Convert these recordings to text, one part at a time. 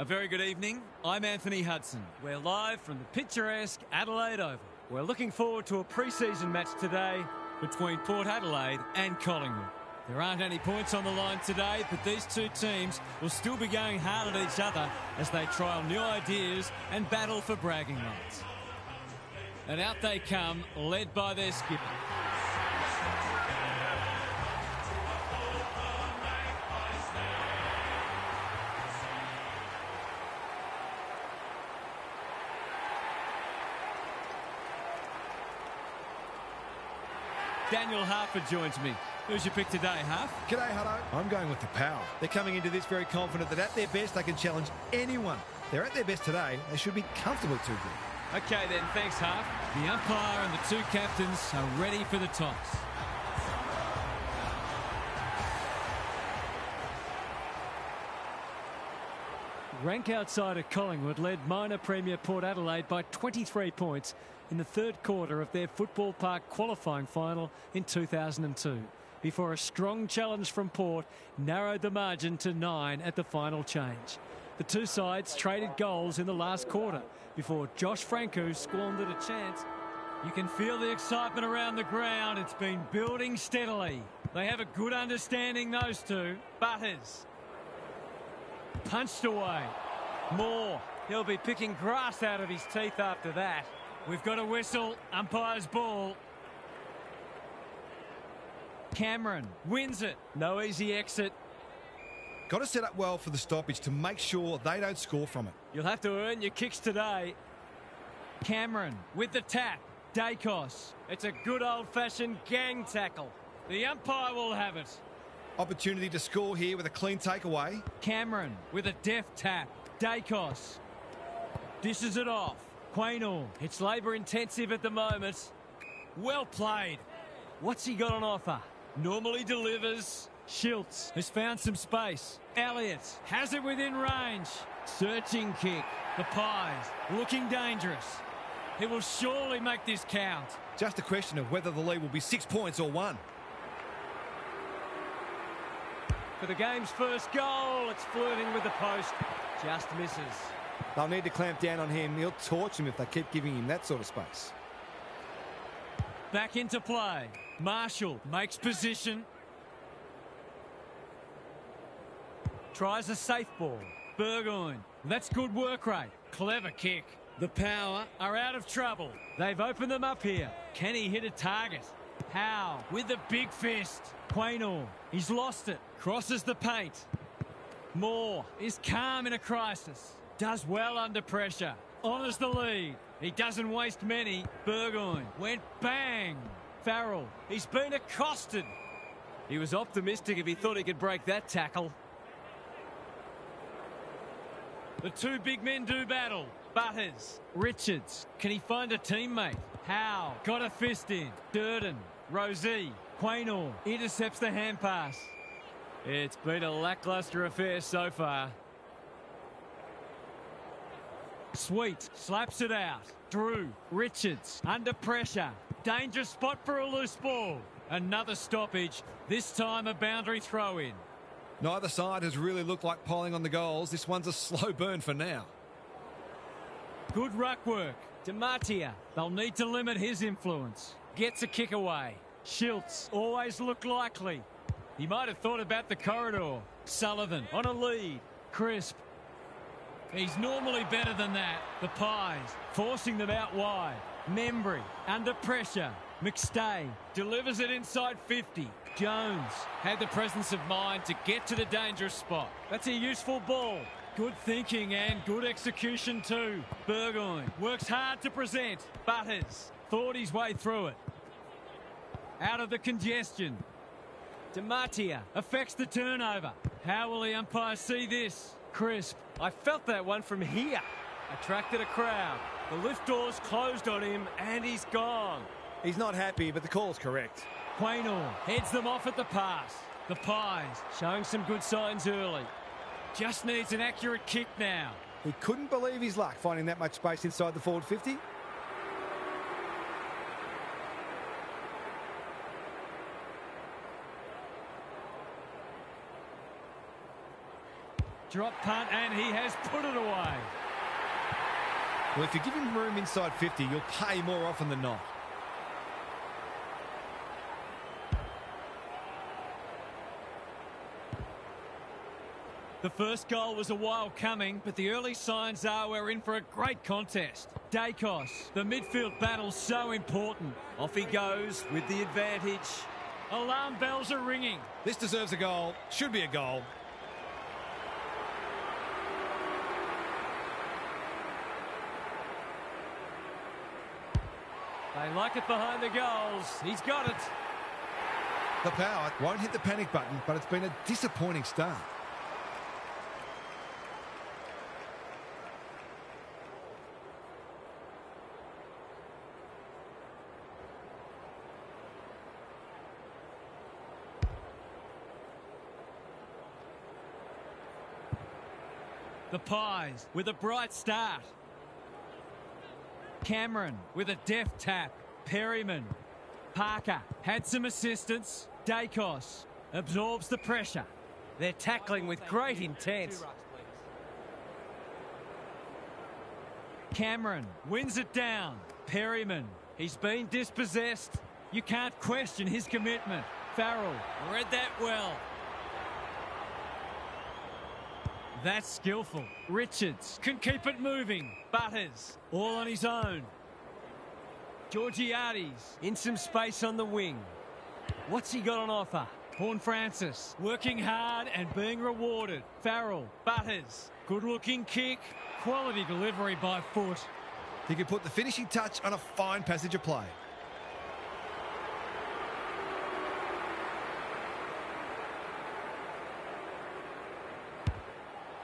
A very good evening. I'm Anthony Hudson. We're live from the picturesque Adelaide Oval. We're looking forward to a pre-season match today Between Port Adelaide and Collingwood. There aren't any points on the line today, but these two teams will still be going hard at each other as they trial new ideas and battle for bragging rights. And out they come, led by their skipper. Daniel Harper joins me. Who's your pick today, Harp? G'day, Hutto. I'm going with the power. They're coming into this very confident that at their best they can challenge anyone. They're at their best today. They should be comfortable too good. Okay then, thanks Harp. The umpire and the two captains are ready for the toss. Rank outsider Collingwood led minor Premier Port Adelaide by 23 points in the third quarter of their Football Park qualifying final in 2002, before a strong challenge from Port narrowed the margin to 9 at the final change. The two sides traded goals in the last quarter before Josh Franco squandered a chance. You can feel the excitement around the ground. It's been building steadily. They have a good understanding, those two. Butters. Punched away. Moore. He'll be picking grass out of his teeth after that. We've got a whistle. Umpire's ball. Cameron wins it. No easy exit. Got to set up well for the stoppage to make sure they don't score from it. You'll have to earn your kicks today. Cameron with the tap. Dacos. It's a good old-fashioned gang tackle. The umpire will have it. Opportunity to score here with a clean takeaway. Cameron with a deft tap. Dacos dishes it off. Quaynor. It's labour-intensive at the moment. Well played. What's he got on offer? Normally delivers. Schiltz has found some space. Elliott has it within range. Searching kick. The Pies looking dangerous. He will surely make this count. Just a question of whether the lead will be 6 points or 1. For the game's first goal, it's flirting with the post. Just misses. They'll need to clamp down on him. He'll torch him if they keep giving him that sort of space. Back into play. Marshall makes position. Tries a safe ball. Burgoyne. That's good work rate. Clever kick. The Power are out of trouble. They've opened them up here. Can he hit a target? Howe with the big fist. Quaynor. He's lost it. Crosses the paint. Moore is calm in a crisis. Does well under pressure. Honours the lead. He doesn't waste many. Burgoyne went bang. Farrell. He's been accosted. He was optimistic if he thought he could break that tackle. The two big men do battle. Butters. Richards. Can he find a teammate? Howe got a fist in. Durden. Rosé. Quaynor intercepts the hand pass. It's been a lacklustre affair so far. Sweet slaps it out. Drew. Richards under pressure. Dangerous spot for a loose ball. Another stoppage. This time a boundary throw in. Neither side has really looked like piling on the goals. This one's a slow burn for now. Good ruck work. DiMattia. They'll need to limit his influence. Gets a kick away. Schiltz always looked likely. He might have thought about the corridor. Sullivan on a lead. Crisp. He's normally better than that. The Pies forcing them out wide. Membry under pressure. McStay delivers it inside 50. Jones had the presence of mind to get to the dangerous spot. That's a useful ball. Good thinking and good execution too. Burgoyne works hard to present. Butters thought his way through it. Out of the congestion. DiMattia affects the turnover. How will the umpire see this? Crisp. I felt that one from here. Attracted a crowd. The lift doors closed on him and he's gone. He's not happy, but the call is correct. Quaynor heads them off at the pass. The Pies showing some good signs early. Just needs an accurate kick now. He couldn't believe his luck finding that much space inside the forward 50. Drop punt, and he has put it away. Well, if you give him room inside 50, you'll pay more often than not. The first goal was a while coming, but the early signs are we're in for a great contest. Dacos, the midfield battle's so important. Off he goes with the advantage. Alarm bells are ringing. This deserves a goal. Should be a goal. They like it behind the goals. He's got it. The Power won't hit the panic button, but it's been a disappointing start. The Pies with a bright start. Cameron with a deft tap. Perryman. Parker had some assistance. Dacos absorbs the pressure. They're tackling with great intent. Cameron wins it down. Perryman. He's been dispossessed. You can't question his commitment. Farrell read that well. That's skillful. Richards can keep it moving. Butters all on his own. Georgiades in some space on the wing. What's he got on offer? Horn Francis working hard and being rewarded. Farrell, Butters, good looking kick. Quality delivery by foot. He could put the finishing touch on a fine passage of play.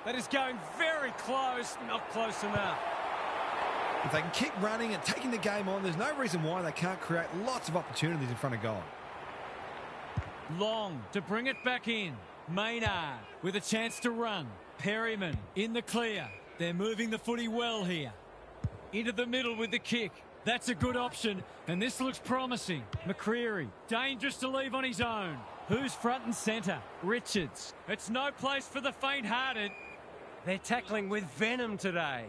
That is going very close, not close enough. If they can keep running and taking the game on, there's no reason why they can't create lots of opportunities in front of goal. Long to bring it back in. Maynard with a chance to run. Perryman in the clear. They're moving the footy well here. Into the middle with the kick. That's a good option, and this looks promising. McCreary, dangerous to leave on his own. Who's front and centre? Richards. It's no place for the faint-hearted. They're tackling with venom today.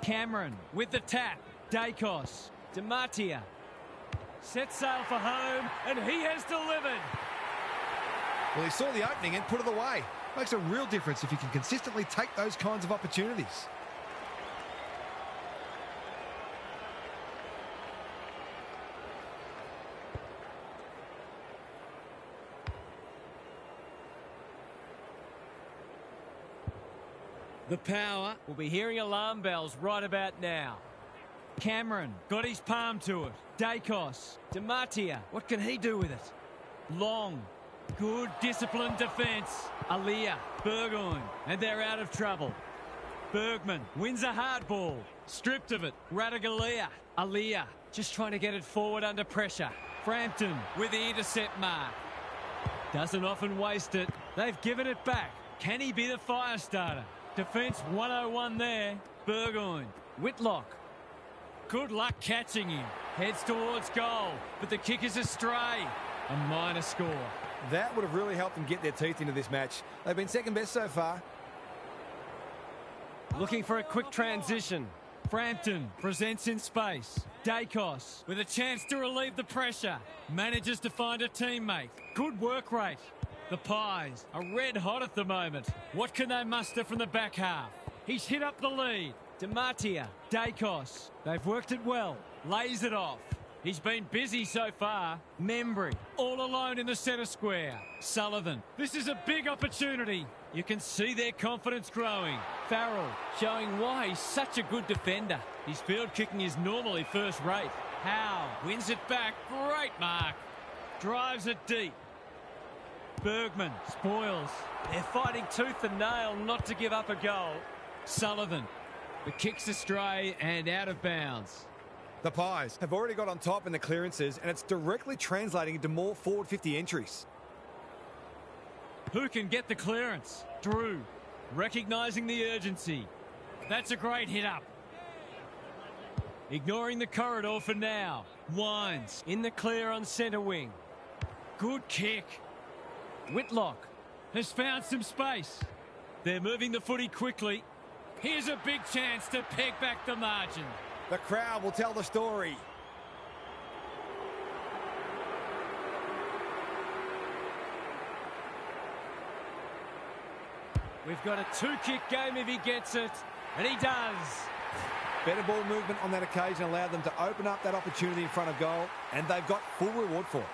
Cameron with the tap. Dacos. DiMattia. Set sail for home, and he has delivered. Well, he saw the opening and put it away. Makes a real difference if you can consistently take those kinds of opportunities. The Power will be hearing alarm bells right about now. Cameron got his palm to it. Dacos. DiMattia. What can he do with it? Long. Good disciplined defence. Aliyah. Burgoyne. And they're out of trouble. Bergman wins a hard ball. Stripped of it. Radaglia. Aliyah just trying to get it forward under pressure. Frampton with the intercept mark. Doesn't often waste it. They've given it back. Can he be the fire starter? Defence 101 there. Burgoyne. Whitlock. Good luck catching him. Heads towards goal, but the kick is astray. A minor score. That would have really helped them get their teeth into this match. They've been second best so far. Looking for a quick transition. Frampton presents in space. Dacos with a chance to relieve the pressure. Manages to find a teammate. Good work rate. The Pies are red hot at the moment. What can they muster from the back half? He's hit up the lead. DiMattia, Dacos. They've worked it well. Lays it off. He's been busy so far. Membry, all alone in the centre square. Sullivan, this is a big opportunity. You can see their confidence growing. Farrell showing why he's such a good defender. His field kicking is normally first rate. Howe wins it back. Great mark. Drives it deep. Bergman spoils. They're fighting tooth and nail not to give up a goal. Sullivan. The kick's astray and out of bounds. The Pies have already got on top in the clearances, and it's directly translating into more forward 50 entries. Who can get the clearance? Drew, recognising the urgency. That's a great hit up. Ignoring the corridor for now. Wines in the clear on centre wing. Good kick. Whitlock has found some space. They're moving the footy quickly. Here's a big chance to peg back the margin. The crowd will tell the story. We've got a 2-kick game if he gets it, and he does. Better ball movement on that occasion allowed them to open up that opportunity in front of goal, and they've got full reward for it.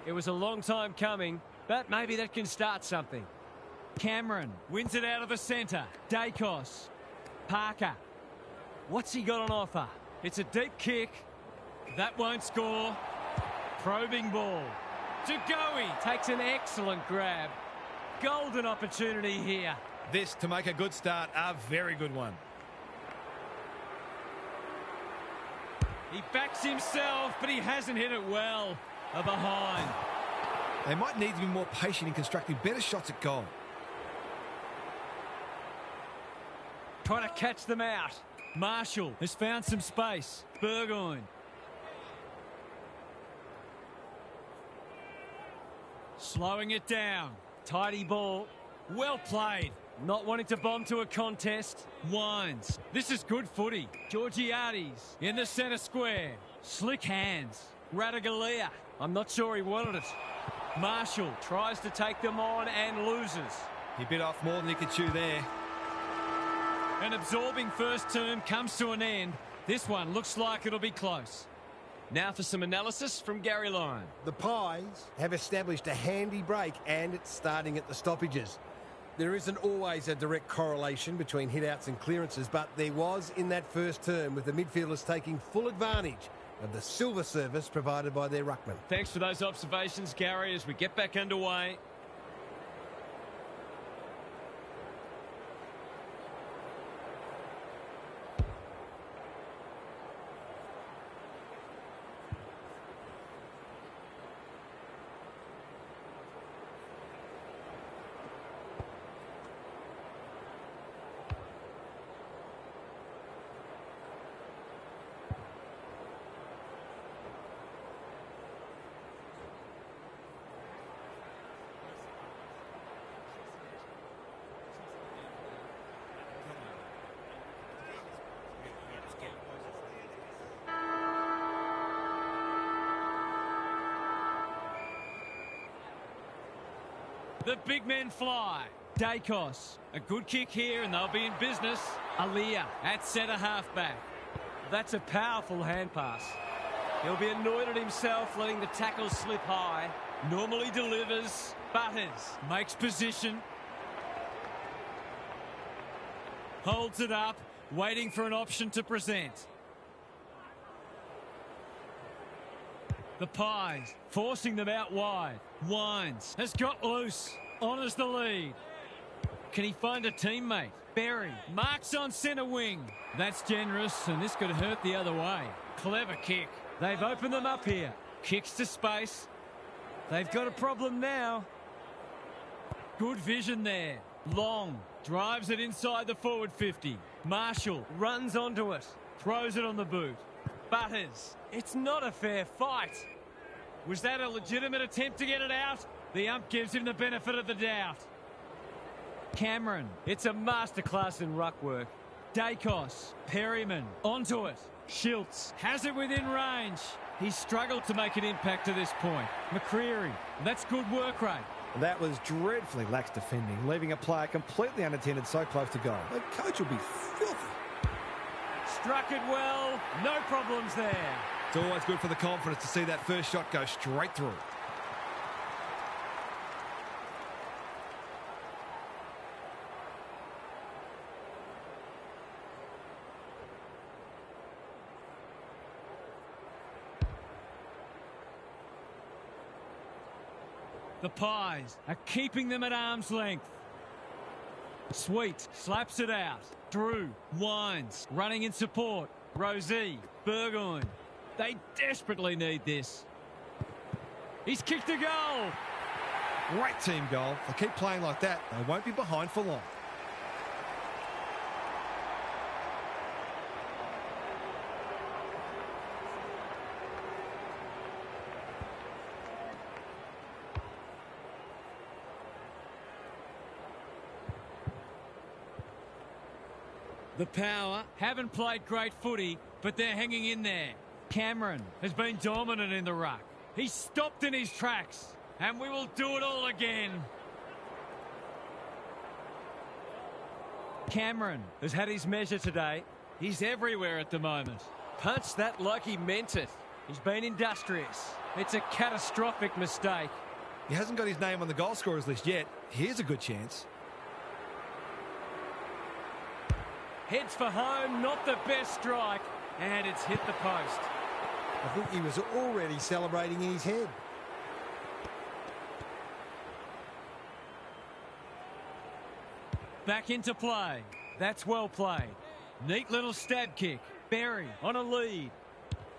It was a long time coming, but maybe that can start something. Cameron wins it out of the centre. Dacos. Parker. What's he got on offer? It's a deep kick. That won't score. Probing ball. Jagoe takes an excellent grab. Golden opportunity here. This, to make a good start, a very good one. He backs himself, but he hasn't hit it well. A behind. They might need to be more patient in constructing better shots at goal. Trying to catch them out. Marshall has found some space. Burgoyne. Slowing it down. Tidy ball. Well played. Not wanting to bomb to a contest. Wines. This is good footy. Georgiades in the centre square. Slick hands. Radaglia. I'm not sure he wanted it. Marshall tries to take them on and loses. He bit off more than he could chew there. An absorbing first term comes to an end. This one looks like it'll be close. Now for some analysis from Gary Lyon. The Pies have established a handy break, and it's starting at the stoppages. There isn't always a direct correlation between hit-outs and clearances, but there was in that first term, with the midfielders taking full advantage of the silver service provided by their ruckman. Thanks for those observations, Gary, as we get back underway. The big men fly. Dacos. A good kick here and they'll be in business. Aliyah at centre half-back. That's a powerful hand pass. He'll be annoyed at himself letting the tackle slip high. Normally delivers. Butters makes position. Holds it up. Waiting for an option to present. The Pies forcing them out wide. Wines has got loose. Honours the lead. Can he find a teammate? Berry marks on centre wing. That's generous, and this could hurt the other way. Clever kick. They've opened them up here. Kicks to space. They've got a problem now. Good vision there. Long drives it inside the forward 50. Marshall runs onto it. Throws it on the boot. Butters. It's not a fair fight. Was that a legitimate attempt to get it out? The ump gives him the benefit of the doubt. Cameron. It's a masterclass in ruck work. Dacos. Perryman. Onto it. Schultz has it within range. He's struggled to make an impact to this point. McCreary. That's good work rate. That was dreadfully lax defending, leaving a player completely unattended so close to goal. The coach will be filthy. Struck it well. No problems there. It's always good for the confidence to see that first shot go straight through. The Pies are keeping them at arm's length. Sweet slaps it out. Drew, Wines, running in support. Rosie, Burgoyne. They desperately need this. He's kicked a goal. Great team goal. If they keep playing like that, they won't be behind for long. The Power haven't played great footy, but they're hanging in there. Cameron has been dominant in the ruck. He's stopped in his tracks, and we will do it all again. Cameron has had his measure today. He's everywhere at the moment. Punched that like he meant it. He's been industrious. It's a catastrophic mistake. He hasn't got his name on the goal scorers list yet. Here's a good chance. Heads for home, not the best strike, and it's hit the post. I think he was already celebrating in his head. Back into play. That's well played. Neat little stab kick. Berry on a lead.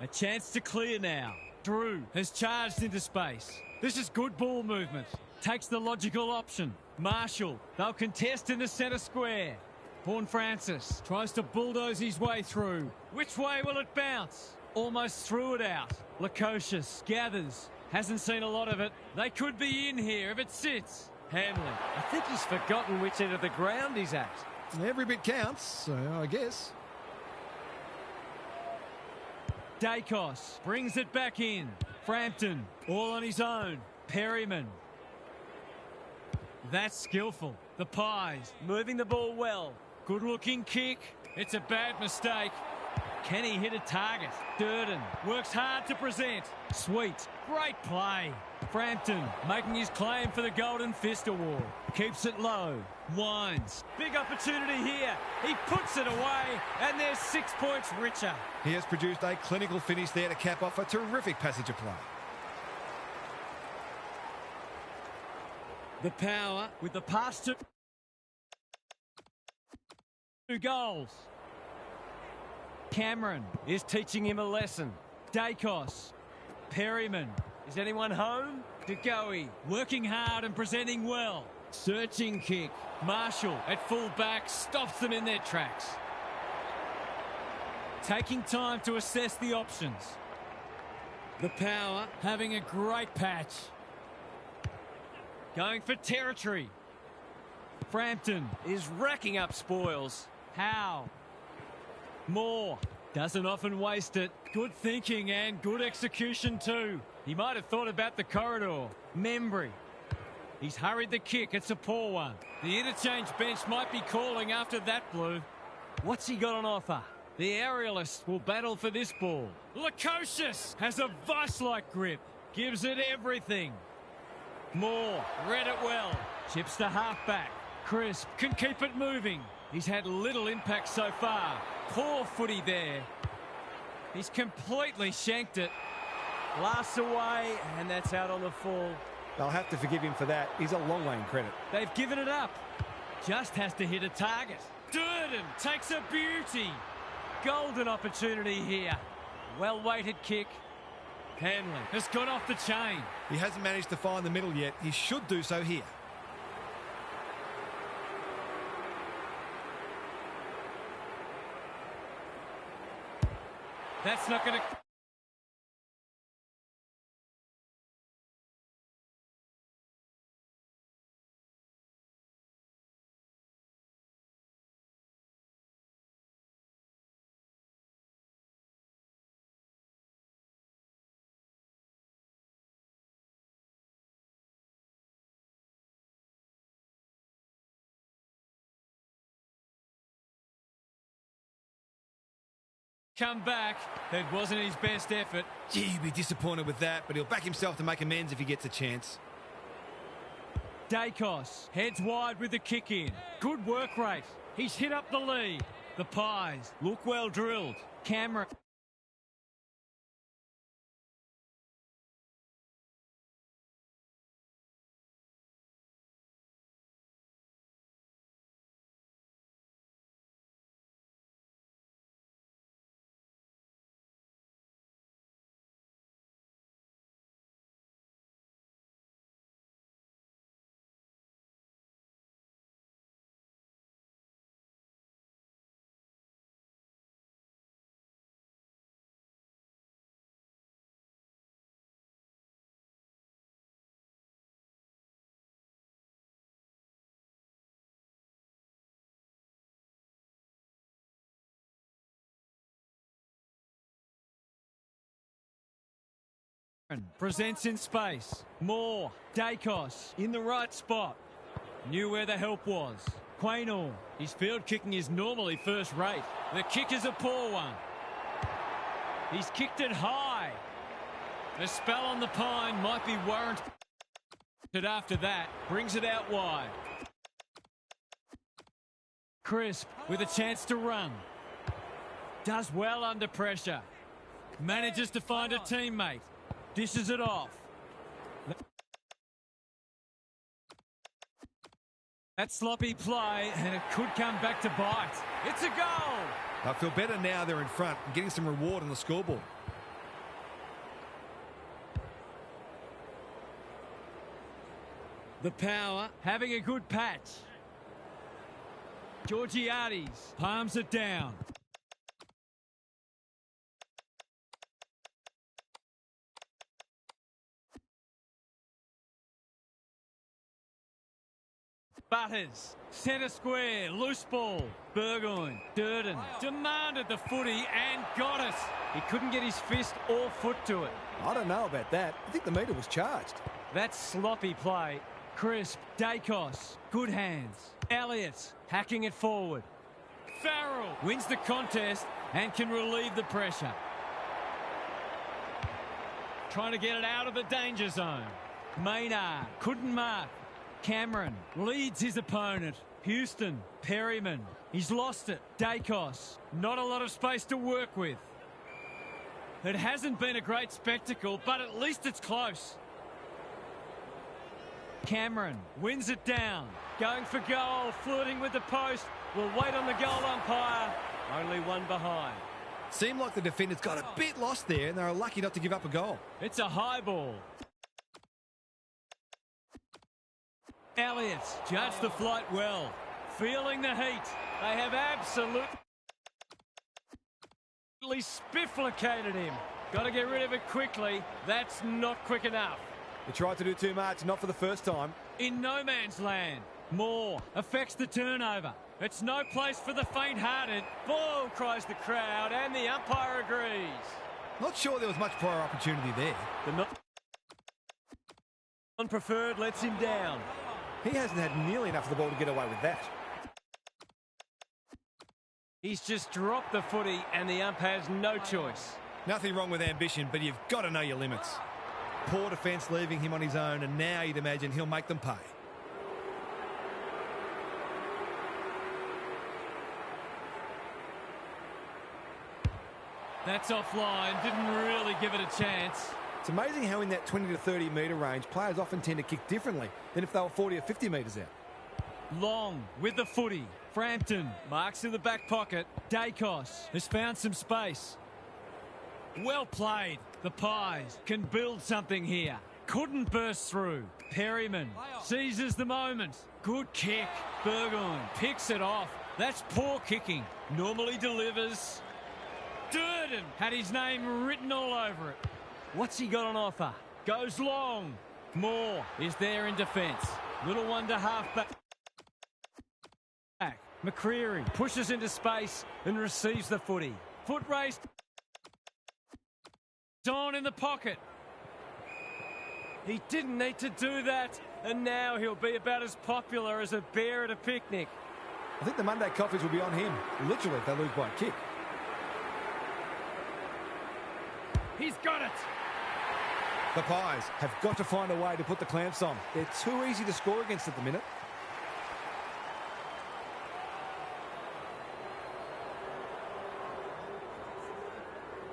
A chance to clear now. Drew has charged into space. This is good ball movement. Takes the logical option. Marshall, they'll contest in the centre square. Horn Francis tries to bulldoze his way through. Which way will it bounce? Almost threw it out. Lukosius gathers. Hasn't seen a lot of it. They could be in here if it sits. Hanley. I think he's forgotten which end of the ground he's at. Every bit counts, so I guess. Dacos brings it back in. Frampton all on his own. Perryman. That's skillful. The Pies moving the ball well. Good looking kick. It's a bad mistake. Can he hit a target? Durden works hard to present. Sweet. Great play. Frampton making his claim for the Golden Fist Award. Keeps it low. Winds. Big opportunity here. He puts it away and they're 6 points richer. He has produced a clinical finish there to cap off a terrific passage of play. The Power with the pass to 2 goals. Cameron is teaching him a lesson. Dacos. Perryman. Is anyone home? DeGoey working hard and presenting well. Searching kick. Marshall at full back stops them in their tracks. Taking time to assess the options. The Power having a great patch. Going for territory. Frampton is racking up spoils. How? Moore doesn't often waste it. Good thinking and good execution too. He might have thought about the corridor. Membry. He's hurried the kick. It's a poor one. The interchange bench might be calling after that blue. What's he got on offer? The aerialist will battle for this ball. Lukosius has a vice-like grip. Gives it everything. Moore read it well. Chips to halfback. Crisp can keep it moving. He's had little impact so far. Poor footy there. He's completely shanked it. Lasts away, and that's out on the full. They'll have to forgive him for that. He's a long way in credit. They've given it up. Just has to hit a target. Durden takes a beauty. Golden opportunity here. Well-weighted kick. Hanley has gone off the chain. He hasn't managed to find the middle yet. He should do so here. That's not going to... come back. That wasn't his best effort. Gee, he'd be disappointed with that, but he'll back himself to make amends if he gets a chance. Dacos heads wide with the kick in. Good work rate. He's hit up the lead. The Pies look well drilled. Cameron. Presents in space. Moore. Dacos in the right spot. Knew where the help was. Quaynor. His field kicking is normally first rate. The kick is a poor one. He's kicked it high. A spell on the pine might be warranted after that. Brings it out wide. Crisp with a chance to run. Does well under pressure. Manages to find a teammate. Dishes it off. That sloppy play, and it could come back to bite. It's a goal! I feel better now they're in front and getting some reward on the scoreboard. The Power having a good patch. Georgiades palms it down. Butters, centre square, loose ball. Burgoyne, Durden, demanded the footy and got it. He couldn't get his fist or foot to it. I don't know about that. I think the meter was charged. That sloppy play. Crisp, Dacos, good hands. Elliott, hacking it forward. Farrell wins the contest and can relieve the pressure. Trying to get it out of the danger zone. Maynard couldn't mark. Cameron leads his opponent. Houston, Perryman. He's lost it. Dacos, not a lot of space to work with. It hasn't been a great spectacle, but at least it's close. Cameron wins it down. Going for goal, flirting with the post. Will wait on the goal umpire. Only one behind. Seemed like the defenders got a bit lost there and they were lucky not to give up a goal. It's a high ball. Elliott judged the flight well. Feeling the heat. They have absolutely spifflicated him. Got to get rid of it quickly. That's not quick enough. He tried to do too much, not for the first time. In no man's land. Moore affects the turnover. It's no place for the faint-hearted. Ball, cries the crowd, and the umpire agrees. Not sure there was much prior opportunity there. The non-preferred lets him down. He hasn't had nearly enough of the ball to get away with that. He's just dropped the footy and the ump has no choice. Nothing wrong with ambition, but you've got to know your limits. Poor defence leaving him on his own, and now you'd imagine he'll make them pay. That's offline. Didn't really give it a chance. It's amazing how in that 20 to 30 metre range, players often tend to kick differently than if they were 40 or 50 metres out. Long with the footy. Frampton marks in the back pocket. Dacos has found some space. Well played. The Pies can build something here. Couldn't burst through. Perryman seizes the moment. Good kick. Burgoyne picks it off. That's poor kicking. Normally delivers. Durden had his name written all over it. What's he got on offer? Goes long. Moore is there in defence. Little one to half back. McCreary pushes into space and receives the footy. Foot race. On in the pocket. He didn't need to do that, and now he'll be about as popular as a bear at a picnic. I think the Monday coffees will be on him, literally, if they lose by a kick. He's got it. The Pies have got to find a way to put the clamps on. They're too easy to score against at the minute.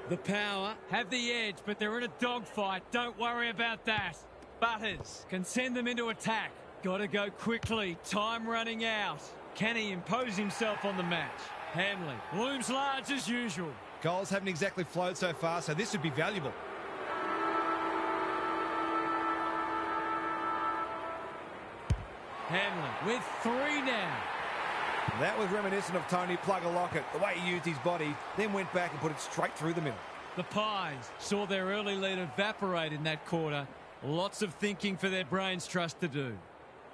The Power have the edge, but they're in a dogfight. Don't worry about that. Butters can send them into attack. Got to go quickly. Time running out. Can he impose himself on the match? Hanley looms large as usual. Goals haven't exactly flowed so far, so this would be valuable. Hanley with 3 now. That was reminiscent of Tony Plugger-Lockett, the way he used his body, then went back and put it straight through the middle. The Pies saw their early lead evaporate in that quarter. Lots of thinking for their brains trust to do.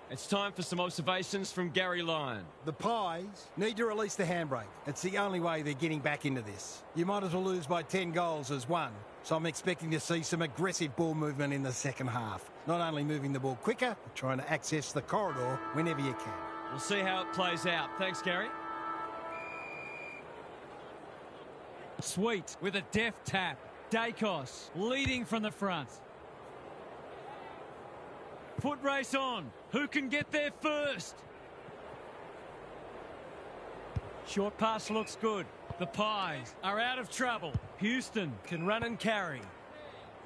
It's time for some observations from Gary Lyon. The Pies need to release the handbrake. It's the only way they're getting back into this. You might as well lose by 10 goals as one. So I'm expecting to see some aggressive ball movement in the second half. Not only moving the ball quicker, but trying to access the corridor whenever you can. We'll see how it plays out. Thanks, Gary. Sweet with a deft tap. Dacos leading from the front. Foot race on. Who can get there first? Short pass looks good. The Pies are out of trouble. Houston can run and carry.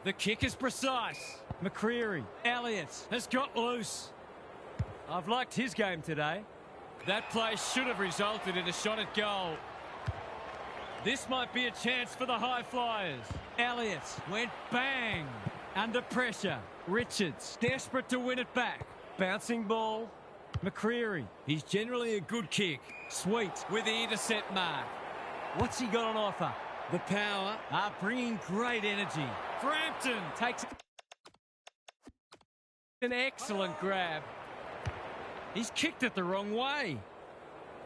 The kick is precise. McCreary. Elliott has got loose. I've liked his game today. That play should have resulted in a shot at goal. This might be a chance for the high flyers. Elliott went bang. Under pressure. Richards desperate to win it back. Bouncing ball. McCreary. He's generally a good kick. Sweet with the intercept mark. What's he got on offer? The Power are bringing great energy. Frampton takes an excellent grab. He's kicked it the wrong way.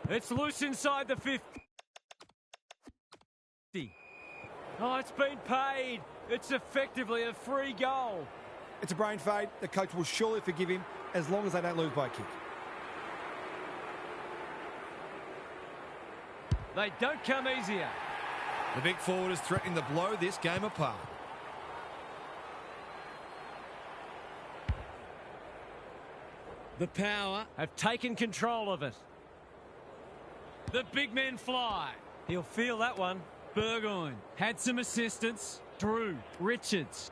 It's loose inside the 50. Oh, it's been paid. It's effectively a free goal. It's a brain fade. The coach will surely forgive him as long as they don't lose by a kick. They don't come easier. The big forward is threatening to blow this game apart. The Power have taken control of it. The big men fly. He'll feel that one. Burgoyne had some assistance. Drew, Richards.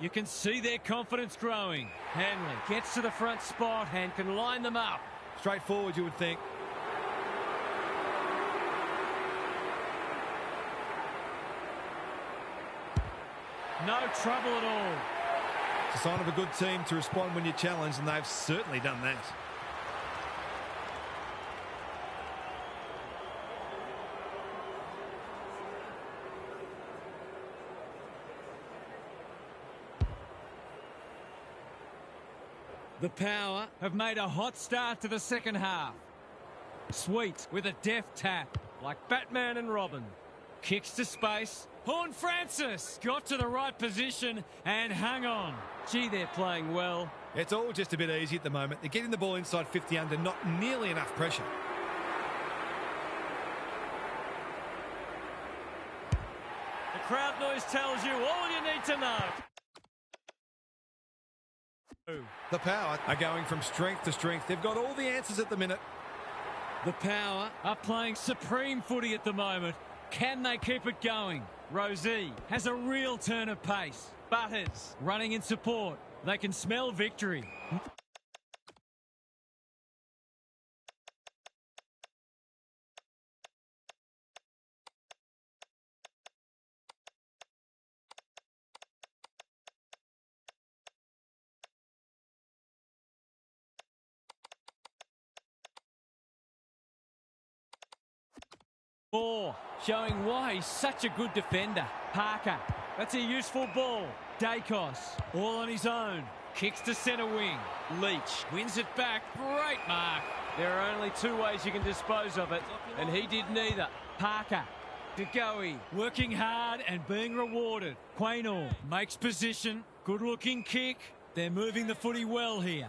You can see their confidence growing. Hanley gets to the front spot and can line them up. Straightforward, you would think. No trouble at all. It's a sign of a good team to respond when you're challenged, and they've certainly done that. The Power have made a hot start to the second half. Sweet with a deft tap, like Batman and Robin. Kicks to space. Horn Francis got to the right position and hung on. Gee, they're playing well. It's all just a bit easy at the moment. They're getting the ball inside 50 under, not nearly enough pressure. The crowd noise tells you all you need to know. The Power are going from strength to strength. They've got all the answers at the minute. The Power are playing supreme footy at the moment. Can they keep it going? Rosie has a real turn of pace. Butters running in support. They can smell victory. Moore showing why he's such a good defender. Parker, that's a useful ball. Dacos, all on his own. Kicks to centre wing. Leach wins it back. Great mark. There are only two ways you can dispose of it, and he did neither. Parker, DeGoey, working hard and being rewarded. Quaynor makes position. Good-looking kick. They're moving the footy well here.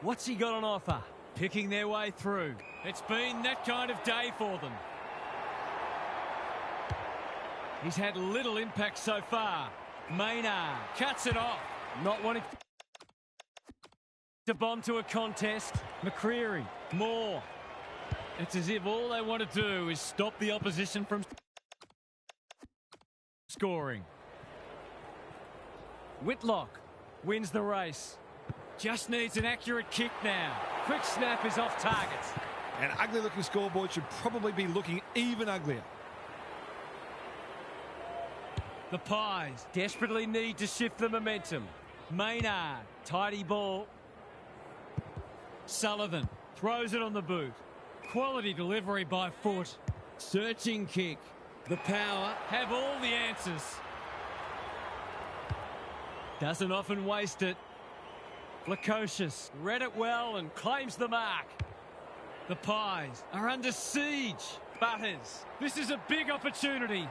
What's he got on offer? Picking their way through. It's been that kind of day for them. He's had little impact so far. Maynard cuts it off. Not wanting to bomb to a contest. McCreary. Moore. It's as if all they want to do is stop the opposition from scoring. Whitlock wins the race. Just needs an accurate kick now. Quick snap is off target. An ugly-looking scoreboard should probably be looking even uglier. The Pies desperately need to shift the momentum. Maynard, tidy ball. Sullivan throws it on the boot. Quality delivery by foot. Searching kick. The Power have all the answers. Doesn't often waste it. Flacocious read it well and claims the mark. The Pies are under siege. Butters. This is a big opportunity.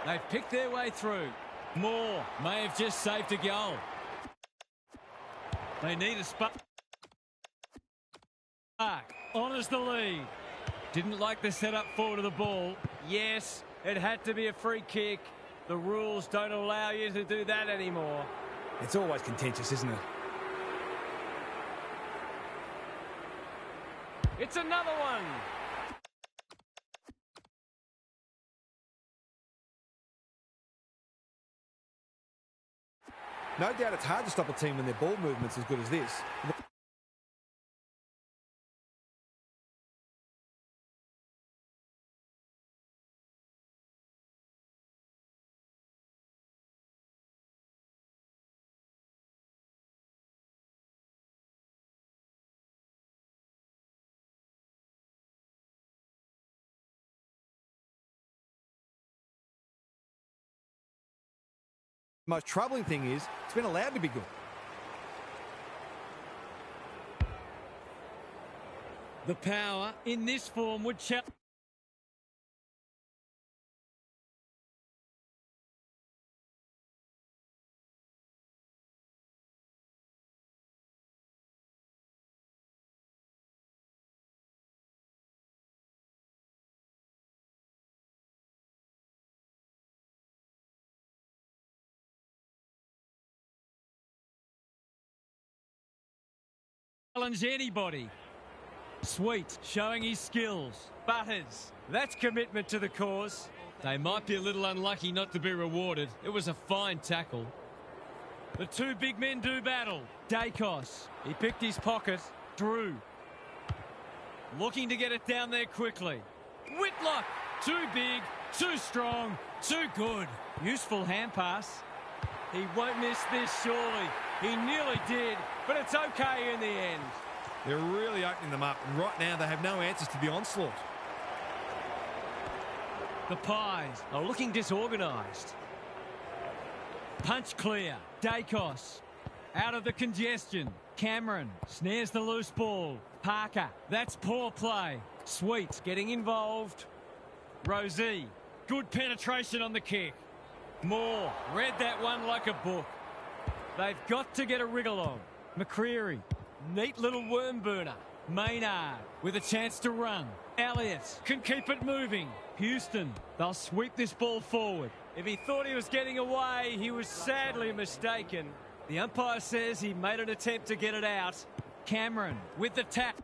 They've picked their way through. Moore may have just saved a goal. They need a spark. Honours the lead. Didn't like the setup forward of the ball. Yes, it had to be a free kick. The rules don't allow you to do that anymore. It's always contentious, isn't it? It's another one. No doubt it's hard to stop a team when their ball movement's as good as this. The most troubling thing is it's been allowed to be good. The Power in this form would challenge. Challenge anybody. Sweet, showing his skills. Butters, that's commitment to the cause. They might be a little unlucky not to be rewarded. It was a fine tackle. The two big men do battle. Dacos, he picked his pocket. Drew, looking to get it down there quickly. Whitlock, too big, too strong, too good. Useful hand pass. He won't miss this, surely. He nearly did, but it's okay in the end. They're really opening them up, and right now they have no answers to the onslaught. The Pies are looking disorganised. Punch clear. Dacos out of the congestion. Cameron snares the loose ball. Parker, that's poor play. Sweet getting involved. Rosie, good penetration on the kick. Moore read that one like a book. They've got to get a wriggle on. McCreary, neat little worm burner. Maynard with a chance to run. Elliott can keep it moving. Houston, they'll sweep this ball forward. If he thought he was getting away, he was sadly mistaken. The umpire says he made an attempt to get it out. Cameron with the tap.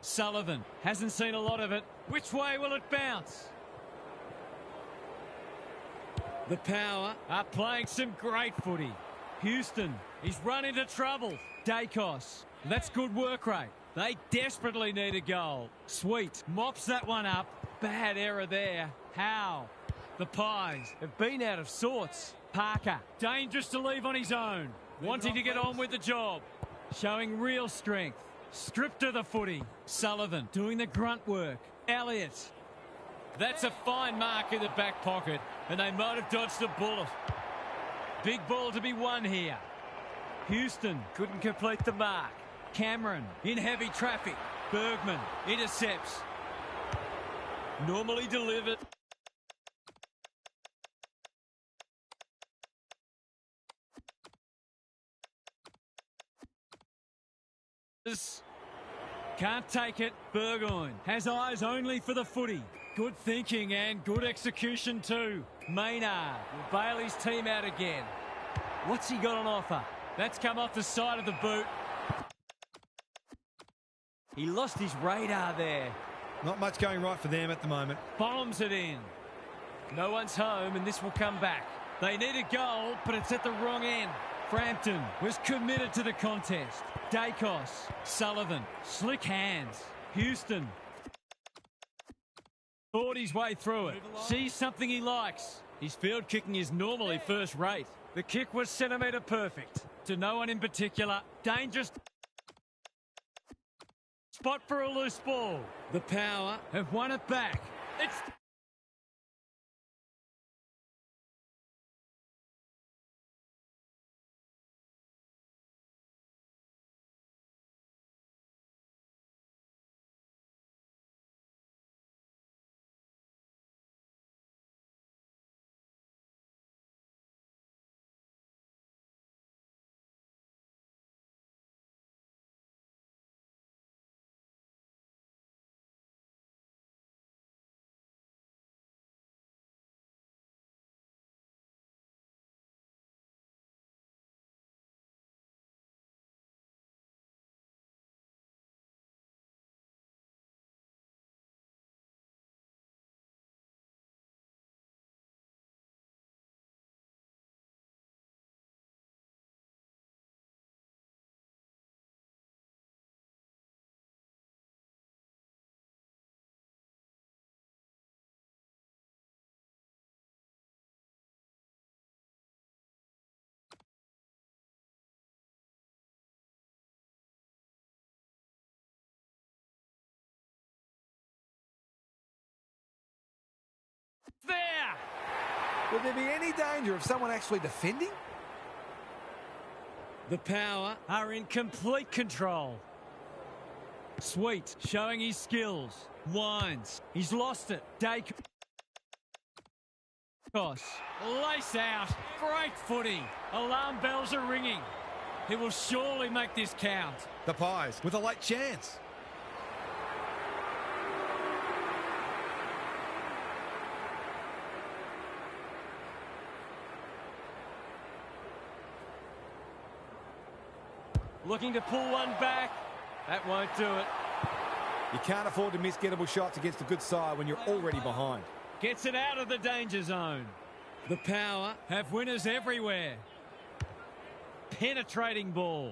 Sullivan hasn't seen a lot of it. Which way will it bounce? The Power are playing some great footy. Houston, he's run into trouble. Dacos, that's good work rate. They desperately need a goal. Sweet mops that one up. Bad error there. How? The Pies have been out of sorts. Parker, dangerous to leave on his own. Wanting to get on with the job. Showing real strength. Stripped of the footy. Sullivan doing the grunt work. Elliott. That's a fine mark in the back pocket, and they might have dodged a bullet. Big ball to be won here. Houston couldn't complete the mark. Cameron in heavy traffic. Bergman intercepts. Normally delivered. Can't take it. Burgoyne has eyes only for the footy. Good thinking and good execution too. Maynard will bail his team out again. What's he got on offer? That's come off the side of the boot. He lost his radar there. Not much going right for them at the moment. Bombs it in. No one's home and this will come back. They need a goal, but it's at the wrong end. Frampton was committed to the contest. Dacos, Sullivan, slick hands. Houston thought his way through it. Sees something he likes. His field kicking is normally first rate. The kick was centimetre perfect. To no one in particular. Dangerous spot for a loose ball. The Power have won it back. It's... There! Would there be any danger of someone actually defending? The Power are in complete control. Sweet, showing his skills. Winds. He's lost it. Dacos. Lace out. Great footy. Alarm bells are ringing. He will surely make this count. The Pies with a late chance. Looking to pull one back. That won't do it. You can't afford to miss gettable shots against a good side when you're already behind. Gets it out of the danger zone. The Power have winners everywhere. Penetrating ball.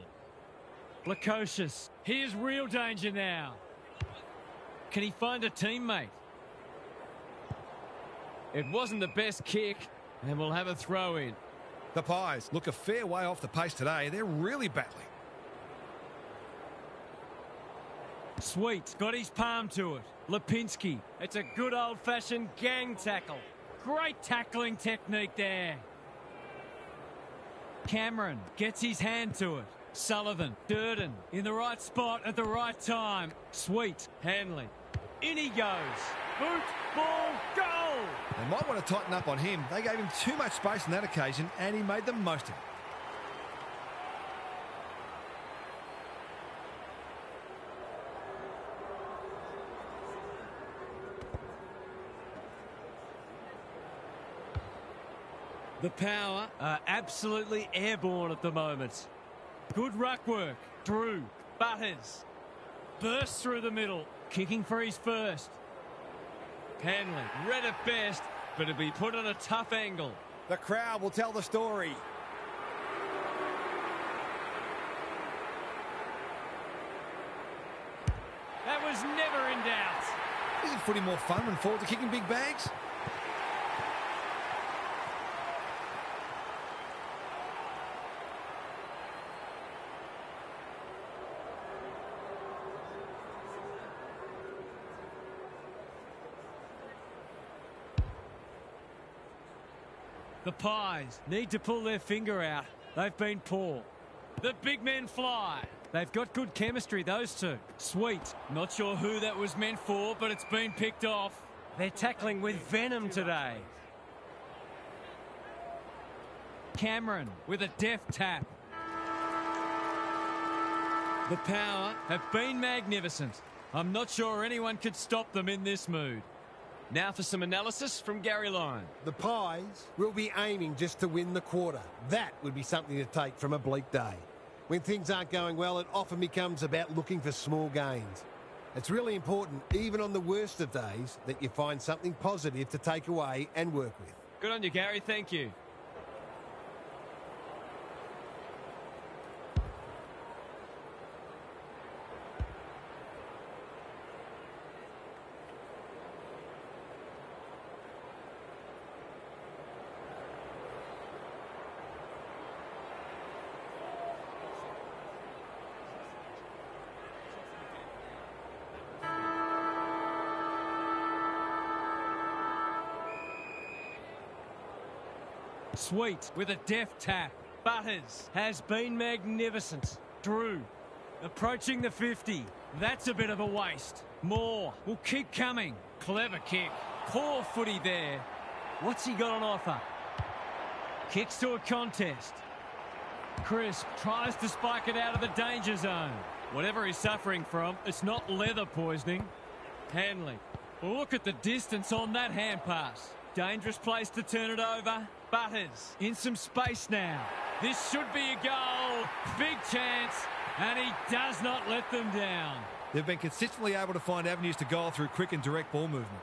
Blacocious. Here's real danger now. Can he find a teammate? It wasn't the best kick, and we'll have a throw in. The Pies look a fair way off the pace today. They're really battling. Sweet, got his palm to it. Lipinski, it's a good old-fashioned gang tackle. Great tackling technique there. Cameron gets his hand to it. Sullivan, Durden, in the right spot at the right time. Sweet, Hanley. In he goes. Boot, ball, goal! They might want to tighten up on him. They gave him too much space on that occasion, and he made the most of it. The Power are absolutely airborne at the moment. Good ruck work. Drew, Butters. Bursts through the middle. Kicking for his first. Hanley, red at best, but it'll be put on a tough angle. The crowd will tell the story. That was never in doubt. Isn't footy more fun when forwards are kicking big bags? The Pies need to pull their finger out. They've been poor. The big men fly. They've got good chemistry, those two. Sweet. Not sure who that was meant for, but it's been picked off. They're tackling with venom today. Cameron with a deft tap. The Power have been magnificent. I'm not sure anyone could stop them in this mood. Now for some analysis from Gary Lyon. The Pies will be aiming just to win the quarter. That would be something to take from a bleak day. When things aren't going well, it often becomes about looking for small gains. It's really important, even on the worst of days, that you find something positive to take away and work with. Good on you, Gary. Thank you. Sweet with a deft tap. Butters has been magnificent. Drew approaching the 50. That's a bit of a waste. Moore will keep coming. Clever kick. Poor footy there. What's he got on offer? Kicks to a contest. Crisp tries to spike it out of the danger zone. Whatever he's suffering from, it's not leather poisoning. Hanley. Look at the distance on that hand pass. Dangerous place to turn it over. Butters in some space now. This should be a goal. Big chance. And he does not let them down. They've been consistently able to find avenues to goal through quick and direct ball movement.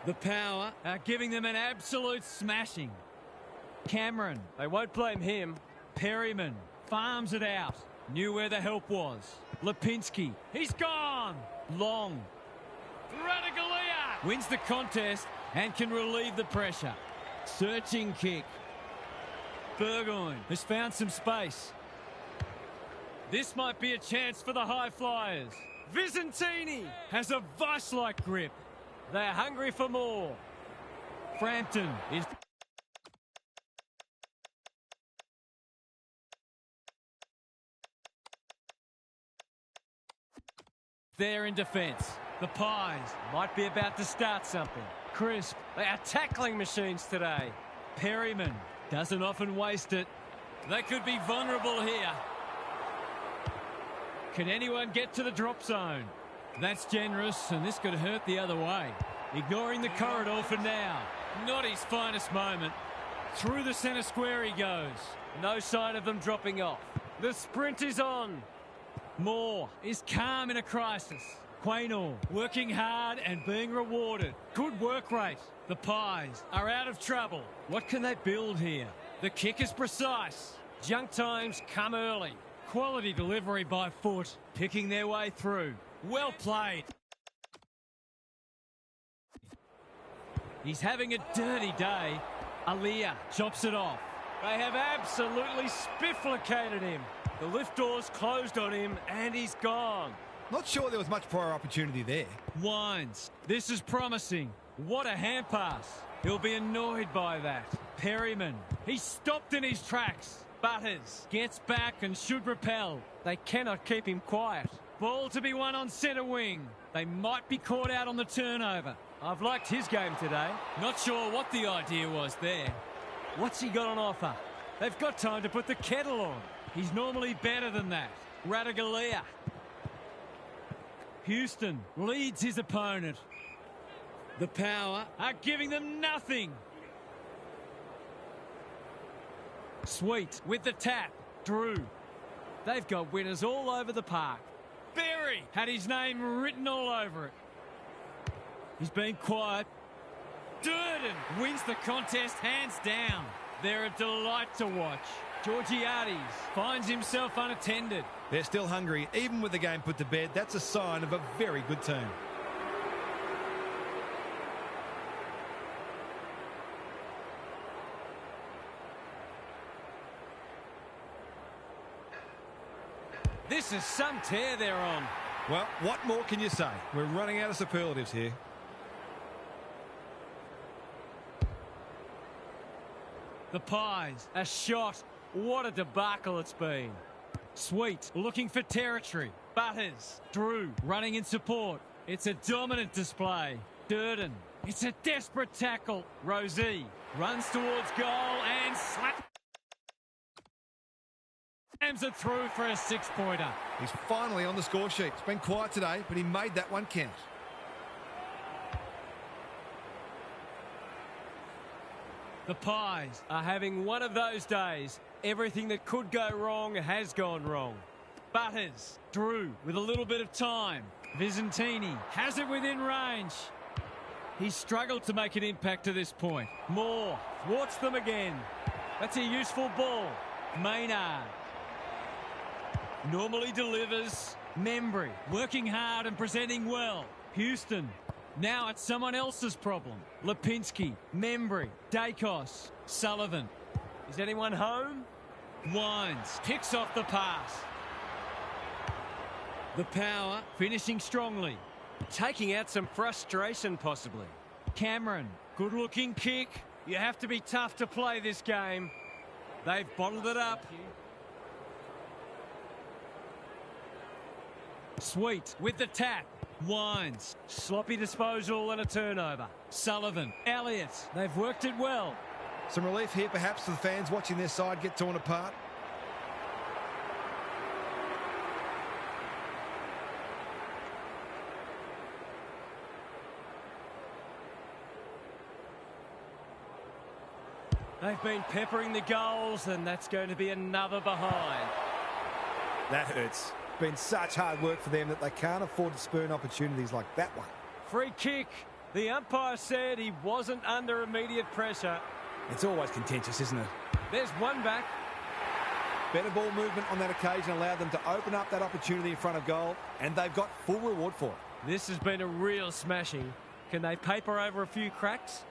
The Power are giving them an absolute smashing. Cameron, they won't blame him. Perryman farms it out. Knew where the help was. Lipinski, he's gone. Long. Radagalia wins the contest and can relieve the pressure. Searching kick. Burgoyne has found some space. This might be a chance for the high flyers. Vicentini has a vice-like grip. They're hungry for more. Frampton is... there in defence. The Pies might be about to start something. Crisp, they are tackling machines today. Perryman doesn't often waste it. They could be vulnerable here. Can anyone get to the drop zone? That's generous, and this could hurt the other way. Ignoring the corridor for now. Not his finest moment. Through the centre square he goes. No sign of them dropping off. The sprint is on. Moore is calm in a crisis. Quaynor working hard and being rewarded. Good work rate. The Pies are out of trouble. What can they build here? The kick is precise. Junk times come early. Quality delivery by foot. Picking their way through. Well played. He's having a dirty day. Aliyah chops it off. They have absolutely spifflicated him. The lift doors closed on him and he's gone. Not sure there was much prior opportunity there. Wines. This is promising. What a hand pass. He'll be annoyed by that. Perryman. He's stopped in his tracks. Butters gets back and should repel. They cannot keep him quiet. Ball to be won on centre wing. They might be caught out on the turnover. I've liked his game today. Not sure what the idea was there. What's he got on offer? They've got time to put the kettle on. He's normally better than that. Radagalia. Houston leads his opponent. The Power are giving them nothing. Sweet with the tap. Drew. They've got winners all over the park. Berry had his name written all over it. He's been quiet. Durden wins the contest hands down. They're a delight to watch. Georgiades finds himself unattended. They're still hungry. Even with the game put to bed, that's a sign of a very good team. This is some tear they're on. Well, what more can you say? We're running out of superlatives here. The Pies, a shot. What a debacle it's been. Sweet, looking for territory. Butters, Drew, running in support. It's a dominant display. Durden, it's a desperate tackle. Rosie runs towards goal and slams it through for a six-pointer. He's finally on the score sheet. It's been quiet today, but he made that one count. The Pies are having one of those days. Everything that could go wrong has gone wrong. Butters, Drew with a little bit of time. Vicentini has it within range. He's struggled to make an impact to this point. Moore thwarts them again. That's a useful ball. Maynard normally delivers. Membry working hard and presenting well. Houston. Now it's someone else's problem. Lipinski, Membry, Dacos, Sullivan. Is anyone home? Wines picks off the pass. The Power finishing strongly. Taking out some frustration possibly. Cameron, good-looking kick. You have to be tough to play this game. They've bottled it up. Sweet with the tap. Wines. Sloppy disposal and a turnover. Sullivan. Elliott. They've worked it well. Some relief here perhaps to the fans watching their side get torn apart. They've been peppering the goals, and that's going to be another behind. That hurts. Been such hard work for them that they can't afford to spurn opportunities like that one. Free kick. The umpire said he wasn't under immediate pressure. It's always contentious, isn't it? There's one back. Better ball movement on that occasion allowed them to open up that opportunity in front of goal, and they've got full reward for it. This has been a real smashing. Can they paper over a few cracks?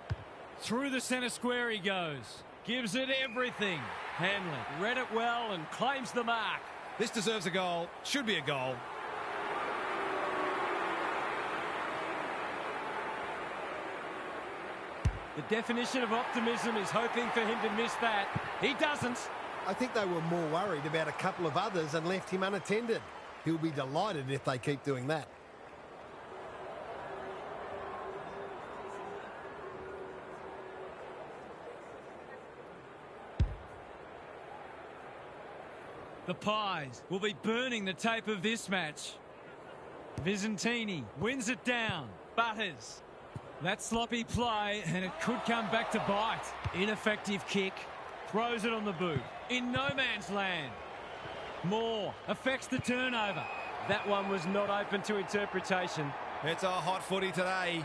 Through the centre square he goes. Gives it everything. Hanley read it well and claims the mark. This deserves a goal. Should be a goal. The definition of optimism is hoping for him to miss that. He doesn't. I think they were more worried about a couple of others and left him unattended. He'll be delighted if they keep doing that. The Pies will be burning the tape of this match. Visentini wins it down. Butters. That sloppy play, and it could come back to bite. Ineffective kick. Throws it on the boot. In no man's land. Moore affects the turnover. That one was not open to interpretation. It's a hot footy today.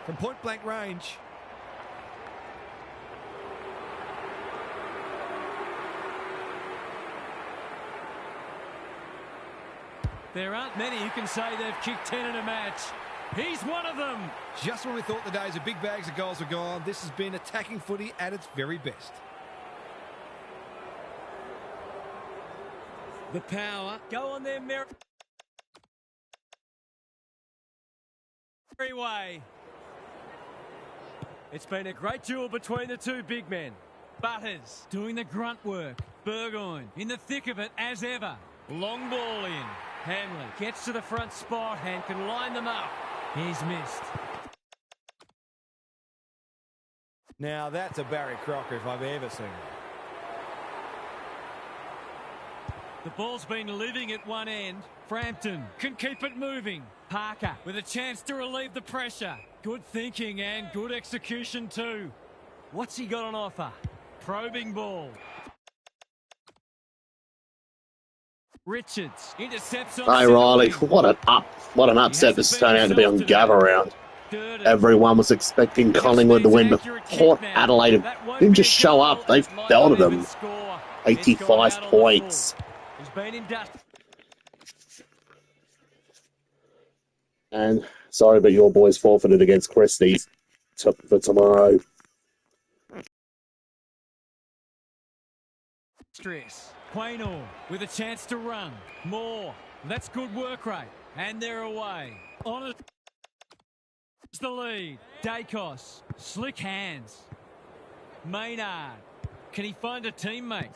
From point-blank range. There aren't many who can say they've kicked 10 in a match. He's one of them. Just when we thought the days of big bags of goals were gone, this has been attacking footy at its very best. The power. Go on their merry way. It's been a great duel between the two big men. Butters doing the grunt work. Burgoyne in the thick of it as ever. Long ball in. Hanley gets to the front spot and can line them up. He's missed. Now that's a Barry Crocker if I've ever seen it. The ball's been living at one end. Frampton can keep it moving. Parker with a chance to relieve the pressure. Good thinking and good execution too. What's he got on offer? Probing ball. Richards intercepts on. Hey Riley, what an upset this turned out to be on Gather round. Everyone was expecting Collingwood to win, but Port Adelaide didn't just show up, they belted them. 85 points. And sorry, but your boys forfeited against Christie's for tomorrow. Stress. Quaynor with a chance to run. Moore. That's good work rate. And they're away. On it. It's the lead. Dacos. Slick hands. Maynard. Can he find a teammate?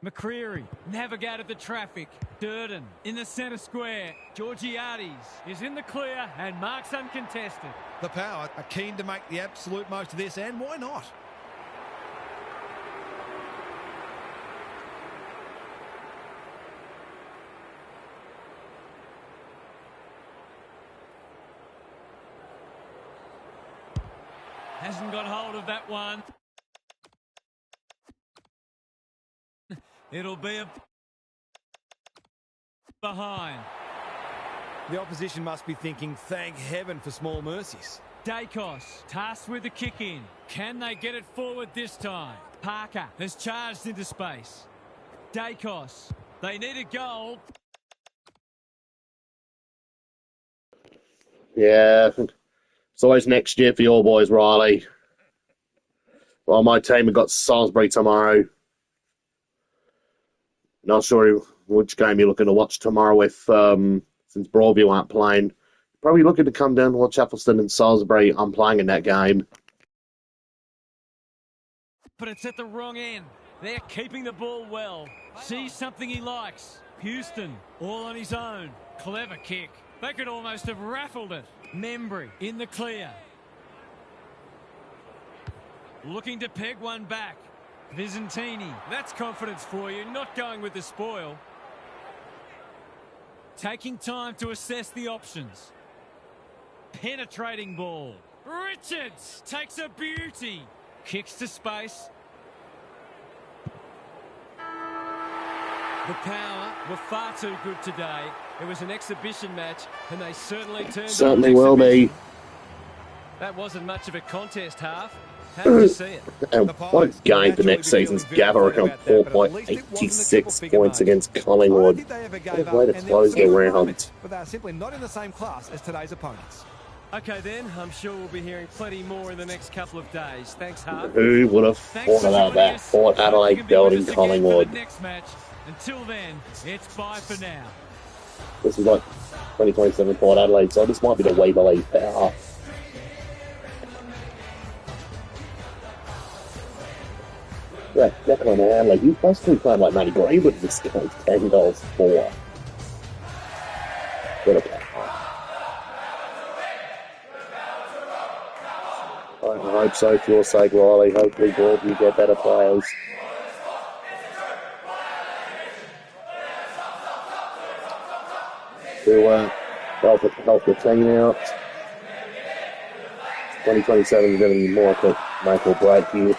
McCreary navigated the traffic. Durden in the centre square. Georgiades is in the clear and marks uncontested. The Power are keen to make the absolute most of this, and why not? Hasn't got hold of that one. It'll be a behind. The opposition must be thinking, thank heaven for small mercies. Dacos tasked with the kick in. Can they get it forward this time? Parker has charged into space. Dacos. They need a goal. Yeah, it's always next year for your boys, Riley. Well, my team have got Salisbury tomorrow. Not sure which game you're looking to watch tomorrow if, since Broadview aren't playing. probably looking to come down towards Chappelston and Salisbury. I'm playing in that game. But it's at the wrong end. They're keeping the ball well. Sees something he likes. Houston, all on his own. Clever kick. They could almost have raffled it. Membry in the clear. Looking to peg one back. Visentini. That's confidence for you. Not going with the spoil. Taking time to assess the options. Penetrating ball. Richards takes a beauty. Kicks to space. The Power were far too good today. It was an exhibition match, and they certainly turned Certainly will be. That wasn't much of a contest, Half. How did you see it? And what a game for next season's Gabba on Port by 86 points against Collingwood. What a way to close the round. But they are simply not in the same class as today's opponents. Okay then, I'm sure we'll be hearing plenty more in the next couple of days. Thanks, Hart. Who would have thought about that? Port Adelaide belting Collingwood. Next match. Until then, it's bye for now. This is like 2027 Port Adelaide, so this might be the We Believe Power. Yeah, Declan Hanley. He's basically playing like Matty Greenwood in this game. 10 goals for. What a power. I hope so for your sake, Riley. Hopefully, Bob, you get better players. To help the team out. 2027 is going to be more to make or break here.